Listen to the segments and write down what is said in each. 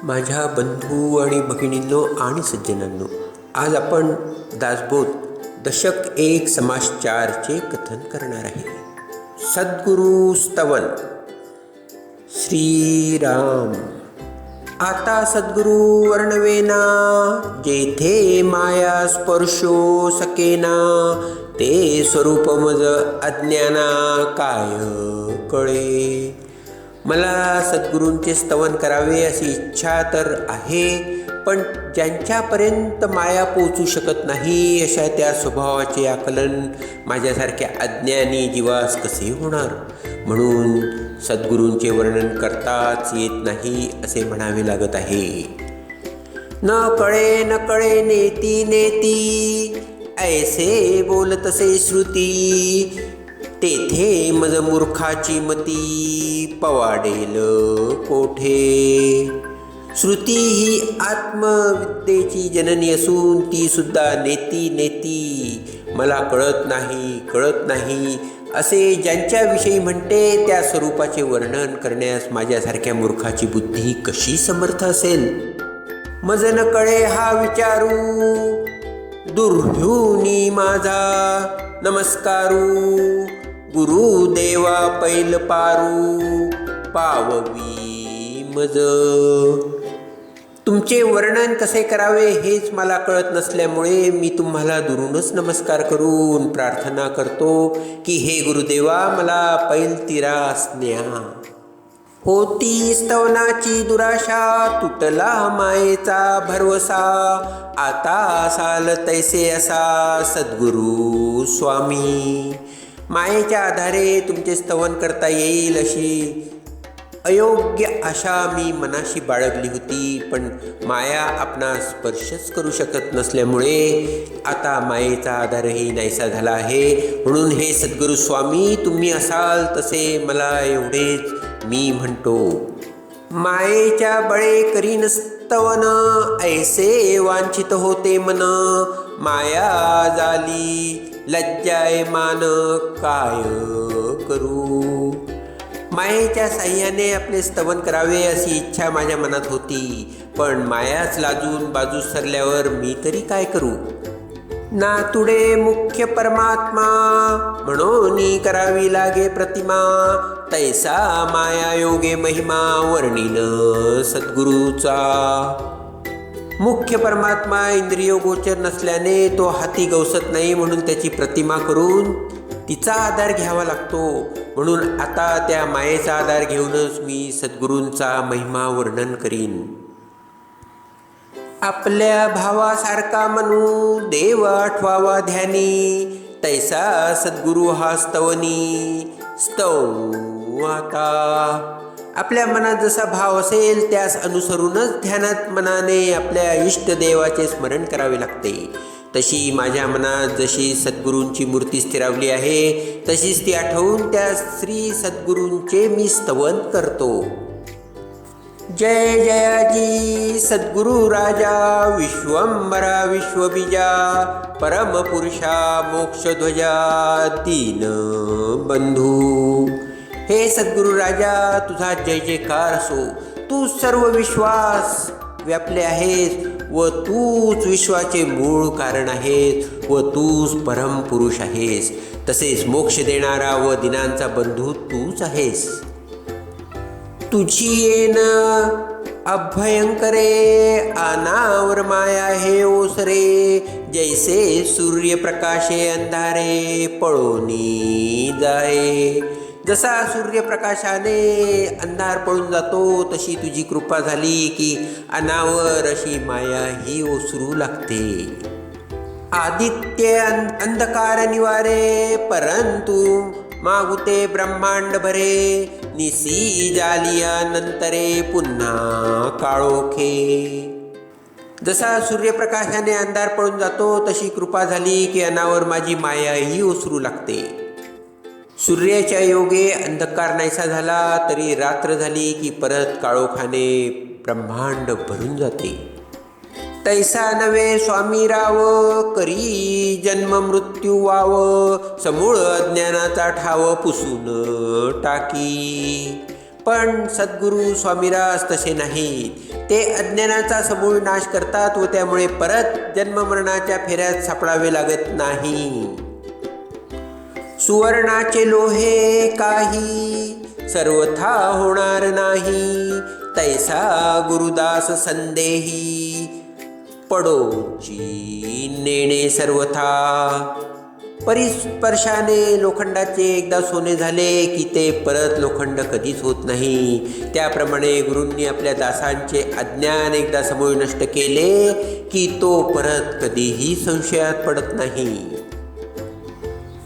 माझ्या बंधू आणि भगिनींनो आणि सज्जनांनो, आज आपण दासबोध दशक 1 समास 4चे कथन करणार आहे. सद्गुरु स्तवन. श्रीराम. आता सद्गुरु वर्णवेना, जेथे माया स्पर्शो सकेना, ते स्वरूप मज अज्ञाना काय कळे. मला सद्गुरूंचे स्तवन करावे अशी इच्छा तर आहे, पण ज्यांच्यापर्यंत माया पोचू शकत नाही अशा त्या स्वभावाचे आकलन माझ्यासारख्या अज्ञानी जीवास कसे होणार. म्हणून सद्गुरूंचे वर्णन करताच येत नाही असे म्हणावे लागत आहे. न कळे नेती नेती, ऐसे बोलतसे श्रुती, तेथे मज मूर्खाची मती, पवाडेल कोठे. श्रुती ही आत्मविद्येची जननी असून ती सुद्धा नेती नेती, मला कळत नाही असे ज्यांच्याविषयी म्हणते त्या स्वरूपाचे वर्णन करण्यास माझ्यासारख्या मूर्खाची बुद्धी कशी समर्थ असेल. मज न कळे हा विचारू, दुर्ह्युनी माझा नमस्कारू, गुरुदेवा पैल पारू, पाववी मज. तुमचे वर्णन कसे करावे हेच मला कळत नसल्यामुळे मी तुम्हाला दुरूनच नमस्कार करून प्रार्थना करतो की हे गुरुदेवा मला पैल तिरास न्या. होती स्तवनाची दुराशा, तुटला मायेचा भरवसा, आता साल तैसे असा सद्गुरु स्वामी. मायेच्या आधारे तुमचे स्तवन करता येईल अशी अयोग्य आशा मी मनाशी बाळगली होती, पण माया आपणास स्पर्शच करू शकत नसल्यामुळे आता मायेचा आधारही नाहीसा झाला आहे. म्हणून हे सद्गुरु स्वामी, तुम्ही असाल तसे मला एवढेच मी म्हणतो. मायेच्या बळे करीन स्तवन, ऐसे वांछित होते मन, माया झाली लज्जाय मान, काय करू. मायेच्या साह्याने आपले स्तवन करावे अशी इच्छा माझ्या मनात होती, पण मायाच लाजून बाजूस सरल्यावर मी तरी काय करू. नातुडे मुख्य परमात्मा, म्हणून करावी लागे प्रतिमा, तैसा माया योगे महिमा, वर्णिन सद्गुरूचा. मुख्य परमात्मा इंद्रिय गोचर नसल्याने तो हाती गवसत नाही, म्हणून त्याची प्रतिमा करून तिचा आधार घ्यावा लागतो. म्हणून आता त्या मायेचा आधार घेऊनच मी सद्गुरूंचा महिमा वर्णन करीन. आपल्या भावासारखा म्हणू देव आठवावा ध्यानी, तैसा सद्गुरु हा स्तवनी स्तव आता. आपल्या मनात जसा भाव असेल त्यास अनुसरूनच ध्यानात मनाने आपल्या इष्टदेवाचे स्मरण करावे लागते. तशी माझ्या मनात जशी सद्गुरूंची मूर्ती स्थिरावली आहे तशीच ती आठवून त्या श्री सद्गुरूंचे मी स्तवन करतो. जय जयाजी सद्गुरु राजा, विश्वंभरा विश्वबीजा, परमपुरुषा मोक्षध्वजा, दीन बंधू. हे सद्गुरु राजा, तुझा जय जयकार असो. तू सर्व विश्वास व्यापले आहेस व तूच विश्वाचे मूळ कारण आहेस व तूच परमपुरुष आहेस. तसेच मोक्ष देणारा व दिनांचा बंधू तूच आहेस. तुझी येन अभयंकरे, अनावर माया हे ओसरे, जैसे सूर्यप्रकाशे अंधारे, पळोनी जाये. जसा सूर्यप्रकाशाने अंधार पळून जातो तशी तुझी कृपा झाली की अनावर अशी माया ही ओसरू लागते. आदित्य अंधकार निवारे, परंतु मागुते ब्रह्मांड भरे, निसी जालिया नंतरे पुन्हा काळोखे. जसा सूर्यप्रकाशाने अंधार पळून जातो तशी कृपा झाली की अनावर माझी माया ही ओसरू लागते. सूर्याच्या योगे अंधकार नाहीसा झाला तरी रात्र झाली की परत काळोखाने ब्रह्मांड भरून जाते. तैसा नवे स्वामी राव, करी जन्म मृत्यू वाव, समूळ अज्ञानाचा ठाव पुसून टाकी. पण सद्गुरू स्वामीराज तसे नाहीत. ते अज्ञानाचा समूळ नाश करतात व त्यामुळे परत जन्ममरणाच्या फेऱ्यात सापडावे लागत नाही. सुवर्णाचे लोहे काही सर्वथा होणार नाही, तैसा गुरुदास संदेही पडोची नेणे सर्वथा. परिस्पर्शाने लोखंडाचे एकदा सोने झाले की ते परत लोखंड कधीच होत नाही. त्याप्रमाणे गुरूंनी आपल्या दासांचे अज्ञान एकदा समूळ नष्ट केले की तो परत कधीही संशयात पडत नाही.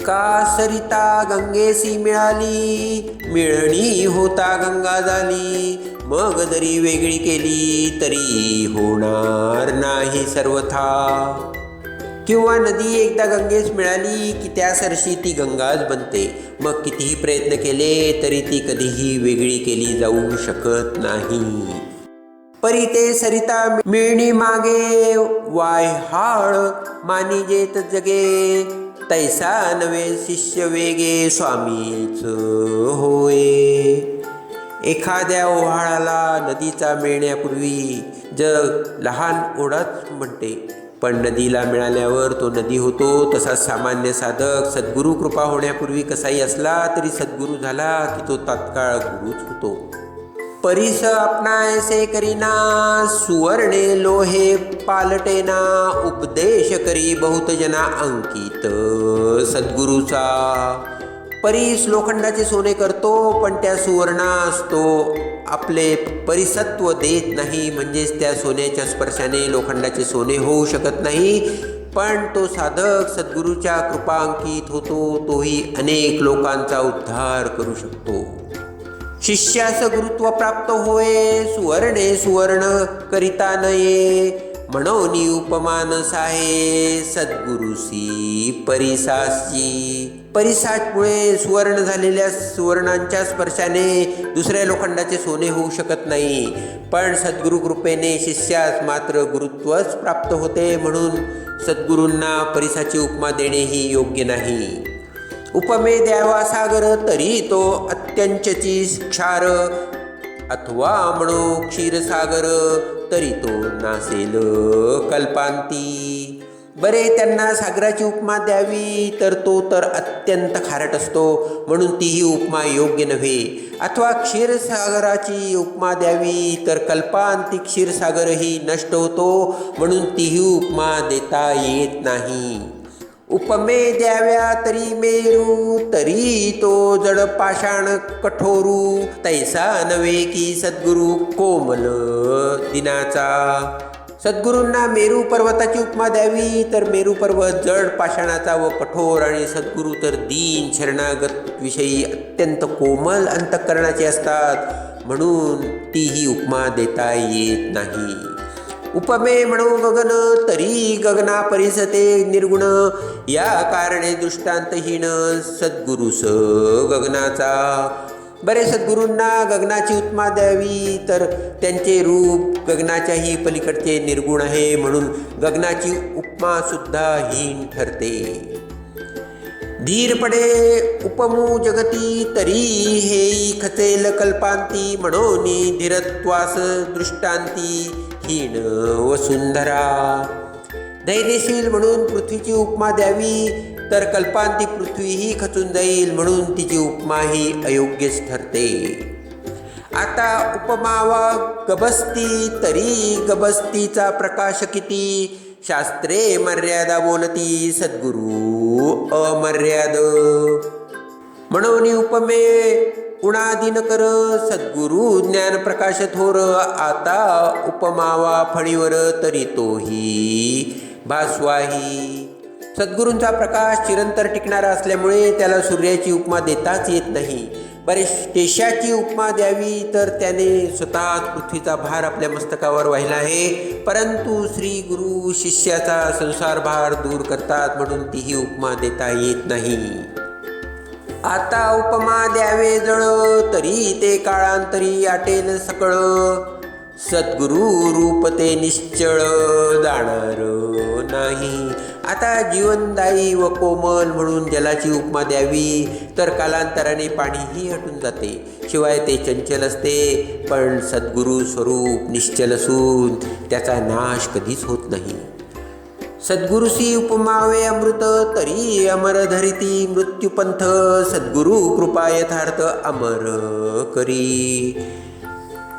का सरिता गंगेसी मिळाली, मिळणी होता गंगा झाली, मग जरी वेगळी केली तरी होणार नाही सर्वथा. किंवा नदी एकदा गंगेस मिळाली की त्या सरशी ती गंगाच बनते. मग कितीही प्रयत्न केले तरी ती कधीही वेगळी केली जाऊ शकत नाही. परी ते सरिता मिळणी मागे, वायहाळ मानिजेत जगे, तैसा नवे शिष्य वेगे स्वामीच होय. एखाद्या ओव्हाळाला नदीचा मिळण्यापूर्वी जग लहान ओढाच म्हणते, पण नदीला मिळाल्यावर तो नदी होतो. तसा सामान्य साधक सद्गुरू कृपा होण्यापूर्वी कसाही असला तरी सद्गुरू झाला की तो तात्काळ गुरुच होतो. परिस आपणायसे करीना, सुवर्णे लोहे पालटेना, उपदेश करी बहुत जना अंकित सद्गुरूचा. परीस लोखंडाचे सोने करतो, पण त्या सुवर्णास तो आपले परिसत्व देत नाही. म्हणजेच त्या सोन्याच्या स्पर्शाने लोखंडाचे सोने होऊ शकत नाही. पण तो साधक सद्गुरूच्या कृपांकित होतो. तोही अनेक लोकांचा उद्धार करू शकतो. शिष्यास गुरुत्व प्राप्त होय, सुवर्णे सुवर्ण करिता नये, म्हणून उपमान साहे सद्गुरुसी परिसाची. परिसाचमुळे सुवर्ण झालेल्या सुवर्णांच्या स्पर्शाने दुसऱ्या लोखंडाचे सोने होऊ शकत नाही. पण सद्गुरु कृपेने शिष्यास मात्र गुरुत्वच प्राप्त होते. म्हणून सद्गुरूंना परिसाची उपमा देणेही योग्य नाही. उपमे द्यावा सागर तरी तो अत्यंचची क्षार, अथवा म्हणो क्षीरसागर तरी तो नासेल कल्पांती. बरे त्यांना सागराची उपमा द्यावी तर तो तर अत्यंत खारट असतो, म्हणून तीही उपमा योग्य नव्हे. अथवा क्षीरसागराची उपमा द्यावी तर कल्पांती क्षीरसागरही नष्ट होतो, म्हणून तीही उपमा देता येत नाही. उपमे द्याव्या तरी मेरू, तरी तो जड पाषाण कठोरू, तैसा नव्हे की सद्गुरू कोमल दिनाचा. सद्गुरूंना मेरू पर्वताची उपमा द्यावी तर मेरू पर्वत जड पाषाणाचा व कठोर, आणि सद्गुरू तर दीन शरणागत विषयी अत्यंत कोमल अंतःकरणाचे असतात, म्हणून तीही उपमा देता येत नाही. उपमे म्हणो गगन तरी गगना परिसते निर्गुण, या कारणे दृष्टांतहीन सद्गुरुस गगनाचा. बरे सद्गुरूंना गगनाची उपमा द्यावी तर त्यांचे रूप गगनाच्याही पलीकडचे निर्गुण आहे, म्हणून गगनाची उपमा सुद्धा हीन ठरते. धीरपडे उपमू जगती तरी हेई खचेल कल्पांती, म्हणून धीरत्वास दृष्टांती हीन वसुंधरा. धैर्यशील म्हणून पृथ्वीची उपमा द्यावी तर कल्पांती पृथ्वीही खचून जाईल, म्हणून तिची उपमा ही अयोग्यच ठरते. आता उपमावा गबस्ती तरी गबस्तीचा प्रकाश किती, शास्त्रे मर्यादा बोलती सद्गुरू अमर्याद. म्हणून उपमे उणादीन कर सद्गुरू ज्ञान प्रकाश थोर, आता उपमावा फणीवर तरी तोही भासवाही. सद्गुरूंचा प्रकाश चिरंतर टिकणारा असल्यामुळे त्याला सूर्याची उपमा देताच येत नाही. बरे केशाची उपमा द्यावी तर त्याने स्वतः पृथ्वीचा भार आपल्या मस्तकावर वाहिला आहे, परंतु श्री गुरु शिष्याचा संसार भार दूर करतात, म्हणून तीही उपमा देता येत नाही. आता उपमा द्यावे जळ तरी ते काळांतरी आटेल सकळ, सद्गुरु रूप ते निश्चळ जाणार नाही. आता जीवनदायी व कोमल म्हणून जलाची उपमा द्यावी तर कालांतराने पाणीही हटून जाते. शिवाय ते चंचल असते, पण सद्गुरू स्वरूप निश्चल असून त्याचा नाश कधीच होत नाही. सद्गुरुसी उपमावे अमृत तरी अमर धरिती मृत्यूपंथ सद्गुरु कृपा यथार्थ अमर करी.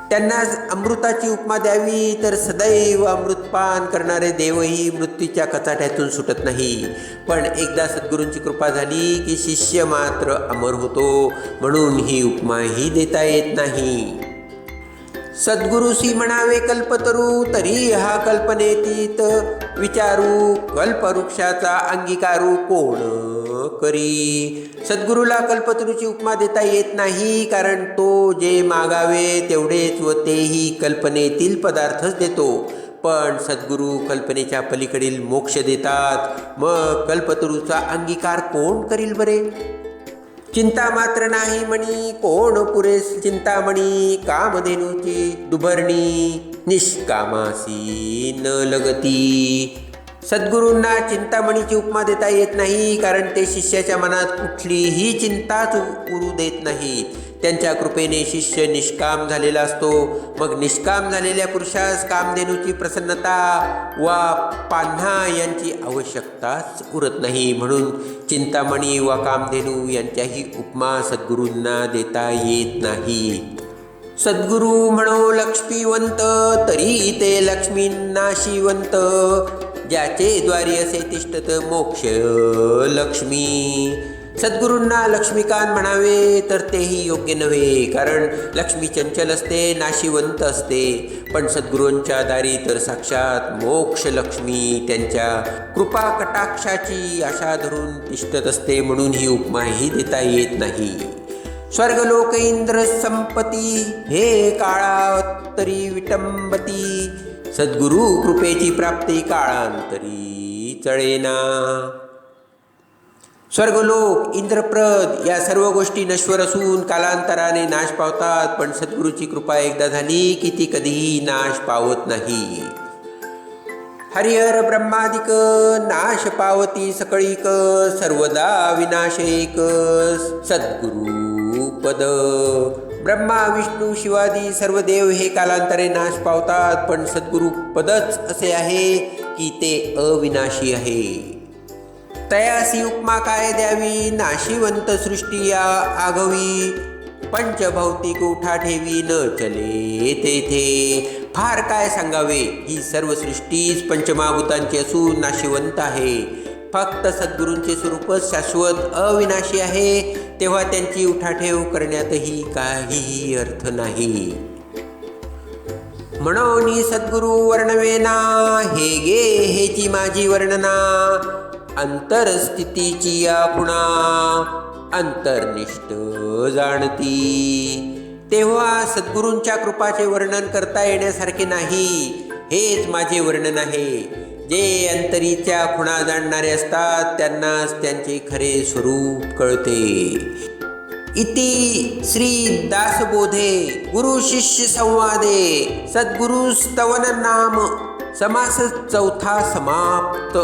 त्यांना अमृताची उपमा द्यावी तर सदैव अमृतपान करणारे देवही मृत्यूच्या कचाट्यातून सुटत नाही. पण एकदा सद्गुरूंची कृपा झाली की शिष्य मात्र अमर होतो, म्हणून ही उपमाही देता येत नाही. सद्गुरुसी म्हणावे कल्पतरू तरी हा कल्पनेतीत विचारू कल्पवृक्षाचा अंगीकारू कोण करी. सद्गुरूला कल्पतरूची उपमा देता येत नाही, कारण तो जे मागावे तेवढेच व तेही कल्पनेतील पदार्थच देतो. पण सद्गुरू कल्पनेच्या पलीकडील मोक्ष देतात. मग कल्पतरूचा अंगीकार कोण करील बरे. चिंता मात्र नाही म्हणी कोण पुरेस चिंतामणी कामधेनूची दुभरणी निष्कामासी न लगती. सद्गुरूंना चिंतामणीची उपमा देता येत नाही, कारण ते शिष्याच्या मनात कुठलीही चिंताच उरू देत नाहीत. त्यांच्या कृपेने शिष्य निष्काम झालेला असतो. मग निष्काम झालेल्या पुरुषास कामधेनूची प्रसन्नता वा पान्हा यांची आवश्यकताच उरत नाही. म्हणून चिंतामणी वा कामधेनू यांच्याही उपमा सद्गुरूंना देता येत नाहीत. सद्गुरू म्हणो लक्ष्मीवंत तरी ते लक्ष्मीनाशिवंत ज्याचे द्वारी असे तिष्ठत मोक्ष लक्ष्मी. सद्गुरूंना लक्ष्मीकांत म्हणावे तर तेही योग्य नव्हे, कारण लक्ष्मी चंचल असते, नाशिवंत असते. पण सद्गुरूंच्या दारी तर साक्षात मोक्ष लक्ष्मी त्यांच्या कृपा कटाक्षाची आशा धरून तिष्ठत असते, म्हणून ही उपमाही देता येत नाही. स्वर्गलोक इंद्र संपती हे काळातरी विटंबती सद्गुरु कृपेची प्राप्ती काळांतरी चळेना. स्वर्गलोक इंद्रप्रद या सर्व गोष्टी नश्वर असून कालांतराने नाश पावतात, पण सद्गुरूची कृपा एकदा झाली की ती कधीही नाश पावत नाही. हरिहर ब्रह्मादिक नाश पावती सकळीक सर्वदा विनाश एक सद्गुरु पद. ब्रह्मा विष्णू शिवादी सर्व देव हे कालांतरे नाश पावतात, पण सद्गुरु पदच असे आहे की ते अविनाशी आहे. तयासी उपमा काय द्यावी नाशिवंत सृष्टी या आघवी पंचभौतिक उठा ठेवी न चले तेथे. फार काय सांगावे, ही सर्व सृष्टीच पंचमहाभूतांची असून नाशिवंत आहे. फक्त सद्गुरूंचे स्वरूपच शाश्वत अविनाशी आहे, तेव्हा त्यांची उठाठेव करण्यातही काहीही अर्थ नाही. म्हणून सद्गुरु वर्णवेना हे गे हेची माझी वर्णना अंतरस्थितीची या खुणा अंतर्निष्ठ जाणती. तेव्हा सद्गुरूंच्या कृपाचे वर्णन करता येण्यासारखे नाही. हेच माझे वर्णन आहे. जे अंतरीच्या खुणा जाणणारे असतात त्यांनाच त्यांचे खरे स्वरूप कळते. इति श्री दासबोधे गुरु शिष्य संवादे सद्गुरु स्तवन नाम समास चौथा समाप्त.